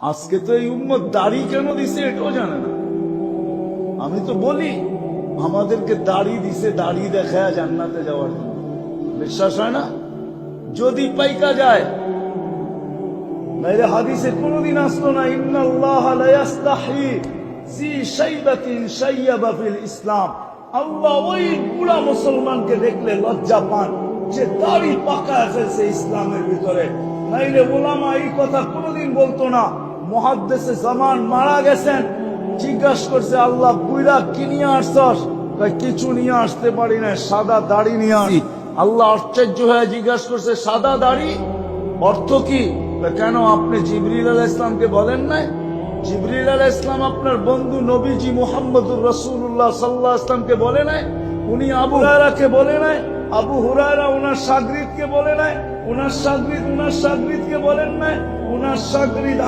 আজকে তো এই উম্মত দাড়ি কেন দিছে এটাও জানে না। আমি তো বলি আমাদেরকে দাড়ি দিছে দাড়ি দেখায় জান্নাতে যাওয়ার জন্য, বিশ্বাস হয় না? যদি পাইকা যায়, নাইলে হাদিসে কোনদিন আসলো না ইন্নাল্লাহ লা ইস্তাহি সি শাইবাতিন শাইয়াবা ফিল ইসলাম। আল্লাহ ওই বুড়া মুসলমানকে দেখলে লজ্জা পান যে দাড়ি পাকায় ফেলছে ইসলামের ভিতরে। নাইলে ওলামা এই কথা কোনদিন বলতো না। মুহাদ্দিসে জামান মারা গেছেন, জিজ্ঞাসা করছে আল্লাহ বুইড়া কি নিয়ে আসছস? কিছু নিয়ে আসতে পারি না, সাদা দাড়ি নিয়ে আসি। আল্লাহ আশ্চর্য হয়ে জিজ্ঞাসা করছে সাদা দাড়ি অর্থ কি? কেন আপনি জিবরিল আলাইহিস সালামকে বলেন নাই? জিবরিল আলাইহিস সালাম আপনার বন্ধু নবীজি মুহাম্মদুর রাসূলুল্লাহ সাল্লাল্লাহু আলাইহি ওয়াসাল্লামকে বলে নাই? উনি আবু হুরায়রাকে বলে নাই? আবু হুরায়রা ওনার শাগরিদকে বলে নাই? ওনার শাগরিদকে বলেন নাই? ওনার শাগরিদ